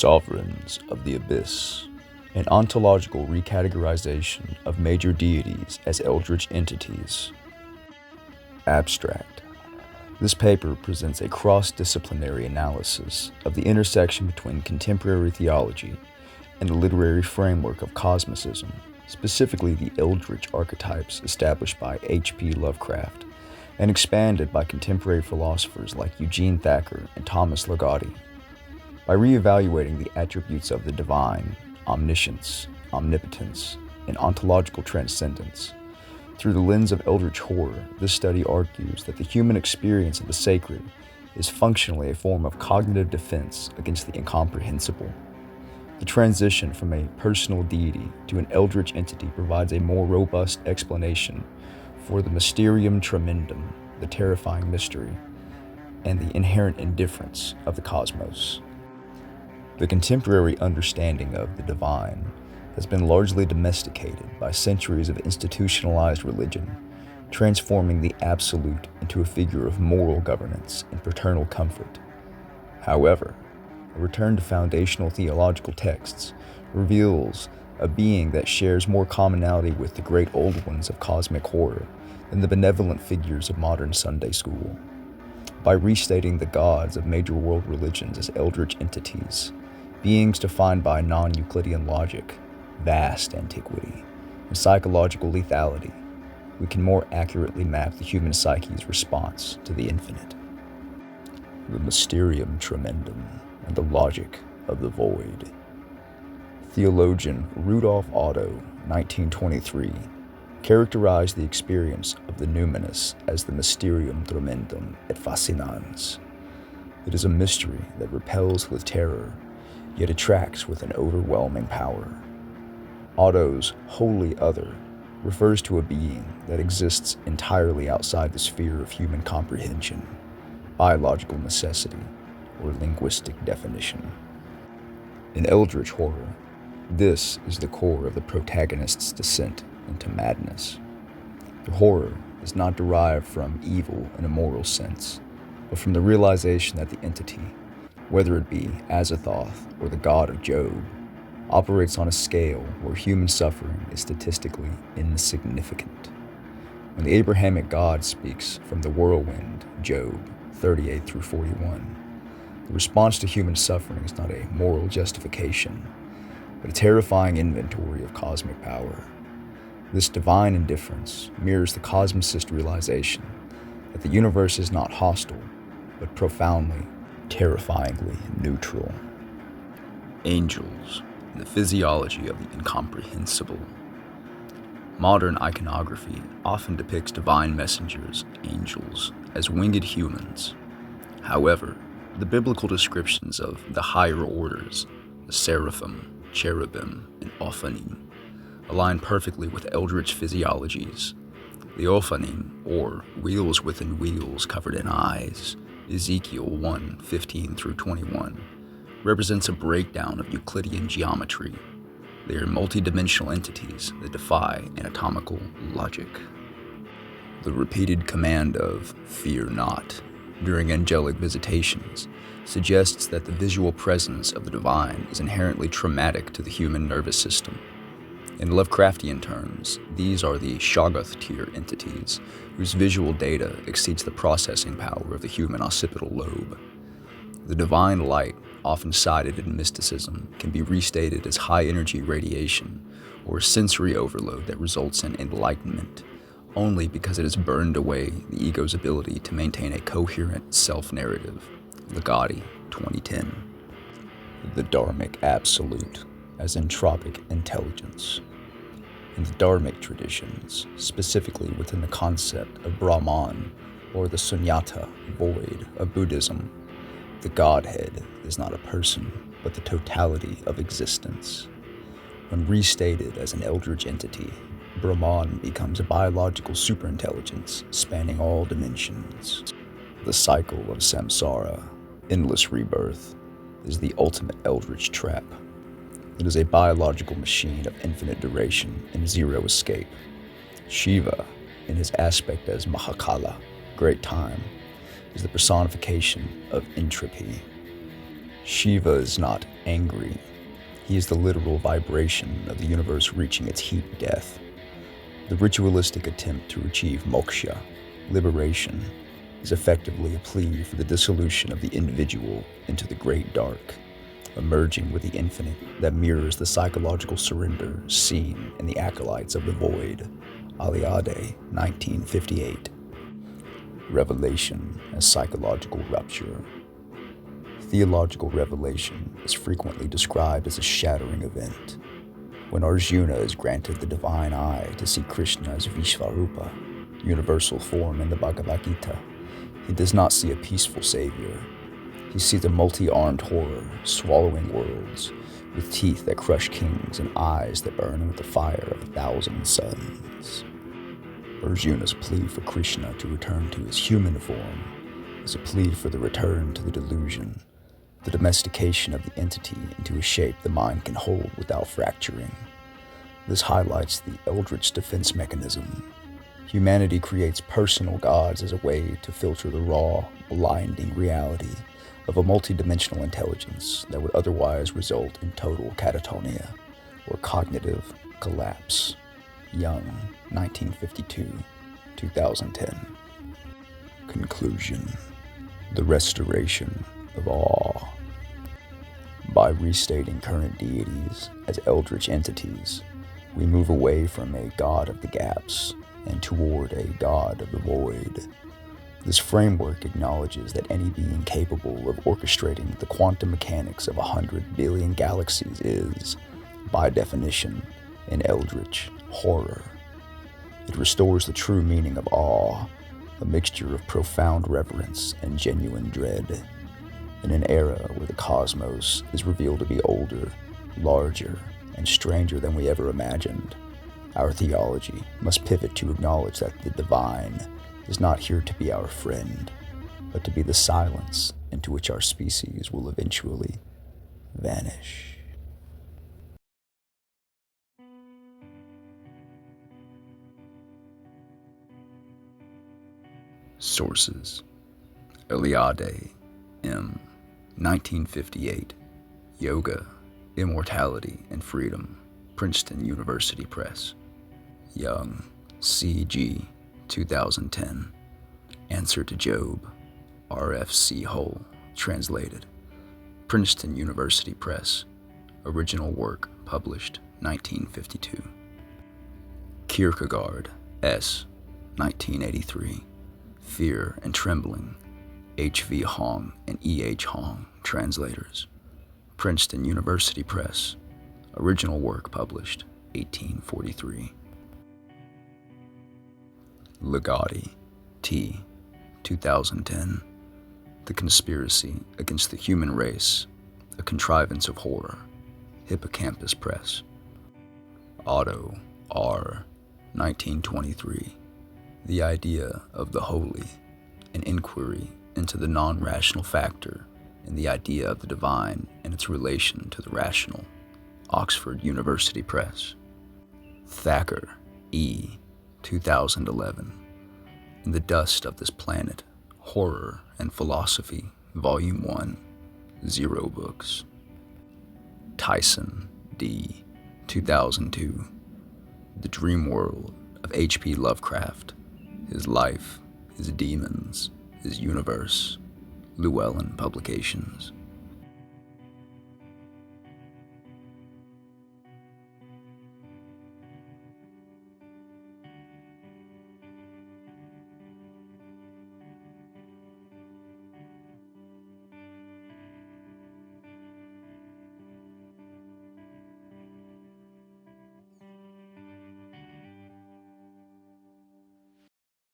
Sovereigns of the Abyss, an ontological recategorization of major deities as eldritch entities. Abstract. This paper presents a cross-disciplinary analysis of the intersection between contemporary theology and the literary framework of cosmicism, specifically the eldritch archetypes established by H.P. Lovecraft and expanded by contemporary philosophers like Eugene Thacker and Thomas Ligotti. By reevaluating the attributes of the divine, omniscience, omnipotence, and ontological transcendence, through the lens of eldritch horror, this study argues that the human experience of the sacred is functionally a form of cognitive defense against the incomprehensible. The transition from a personal deity to an eldritch entity provides a more robust explanation for the mysterium tremendum, the terrifying mystery, and the inherent indifference of the cosmos. The contemporary understanding of the divine has been largely domesticated by centuries of institutionalized religion, transforming the absolute into a figure of moral governance and paternal comfort. However, a return to foundational theological texts reveals a being that shares more commonality with the great old ones of cosmic horror than the benevolent figures of modern Sunday school. By restating the gods of major world religions as eldritch entities, beings defined by non-Euclidean logic, vast antiquity, and psychological lethality, we can more accurately map the human psyche's response to the infinite. The mysterium tremendum and the logic of the void. Theologian Rudolf Otto, 1923, characterized the experience of the numinous as the mysterium tremendum et fascinans. It is a mystery that repels with terror, yet attracts with an overwhelming power. Otto's wholly other refers to a being that exists entirely outside the sphere of human comprehension, biological necessity, or linguistic definition. In eldritch horror, this is the core of the protagonist's descent into madness. The horror is not derived from evil in a moral sense, but from the realization that the entity, whether it be Azathoth or the god of Job, operates on a scale where human suffering is statistically insignificant. When the Abrahamic God speaks from the whirlwind, Job 38 through 41, the response to human suffering is not a moral justification, but a terrifying inventory of cosmic power. This divine indifference mirrors the cosmicist realization that the universe is not hostile, but profoundly, terrifyingly neutral. Angels, and the physiology of the incomprehensible. Modern iconography often depicts divine messengers, angels, as winged humans. However, the biblical descriptions of the higher orders, the seraphim, cherubim, and ophanim, align perfectly with eldritch physiologies. The ophanim, or wheels within wheels covered in eyes, Ezekiel 1:15 through 21, represents a breakdown of Euclidean geometry. They are multidimensional entities that defy anatomical logic. The repeated command of "fear not" during angelic visitations suggests that the visual presence of the divine is inherently traumatic to the human nervous system. In Lovecraftian terms, these are the Shoggoth tier entities whose visual data exceeds the processing power of the human occipital lobe. The divine light, often cited in mysticism, can be restated as high-energy radiation or sensory overload that results in enlightenment, only because it has burned away the ego's ability to maintain a coherent self-narrative. Ligotti, 2010. The Dharmic Absolute as entropic intelligence. In the Dharmic traditions, specifically within the concept of Brahman or the Sunyata void of Buddhism, the Godhead is not a person, but the totality of existence. When restated as an eldritch entity, Brahman becomes a biological superintelligence spanning all dimensions. The cycle of samsara, endless rebirth, is the ultimate eldritch trap. It is a biological machine of infinite duration and zero escape. Shiva, in his aspect as Mahakala, great time, is the personification of entropy. Shiva is not angry. He is the literal vibration of the universe reaching its heat death. The ritualistic attempt to achieve moksha, liberation, is effectively a plea for the dissolution of the individual into the great dark, emerging with the infinite that mirrors the psychological surrender seen in the Acolytes of the Void, Aliade, 1958. Revelation as psychological rupture. Theological revelation is frequently described as a shattering event. When Arjuna is granted the divine eye to see Krishna as Vishvarupa, universal form in the Bhagavad Gita, he does not see a peaceful savior. He sees a multi-armed horror swallowing worlds, with teeth that crush kings and eyes that burn with the fire of 1,000 suns. Arjuna's plea for Krishna to return to his human form is a plea for the return to the delusion, the domestication of the entity into a shape the mind can hold without fracturing. This highlights the eldritch defense mechanism. Humanity creates personal gods as a way to filter the raw, blinding reality of a multidimensional intelligence that would otherwise result in total catatonia or cognitive collapse. Young, 1952, 2010. Conclusion: the restoration of awe. By restating current deities as eldritch entities, we move away from a god of the gaps and toward a god of the void. This framework acknowledges that any being capable of orchestrating the quantum mechanics of 100 billion galaxies is, by definition, an eldritch horror. It restores the true meaning of awe, a mixture of profound reverence and genuine dread. In an era where the cosmos is revealed to be older, larger, and stranger than we ever imagined, our theology must pivot to acknowledge that the divine is not here to be our friend, but to be the silence into which our species will eventually vanish. Sources: Eliade, M. 1958. Yoga, Immortality and Freedom, Princeton University Press. Young, C.G., 2010. Answer to Job, R.F.C. Hull, translated. Princeton University Press. Original work published 1952. Kierkegaard, S. 1983. Fear and Trembling, H.V. Hong and E.H. Hong, translators. Princeton University Press. Original work published 1843. Ligotti, T. 2010. The Conspiracy Against the Human Race, A Contrivance of Horror, Hippocampus Press. Otto, R. 1923. The Idea of the Holy, an inquiry into the non-rational factor in the idea of the divine and its relation to the rational, Oxford University Press. Thacker, E. 2011. In the Dust of This Planet, Horror and Philosophy, Volume 1, 0 books. Tyson, D. 2002. The Dream World of H.P. Lovecraft, His Life, His Demons, His Universe, Llewellyn Publications.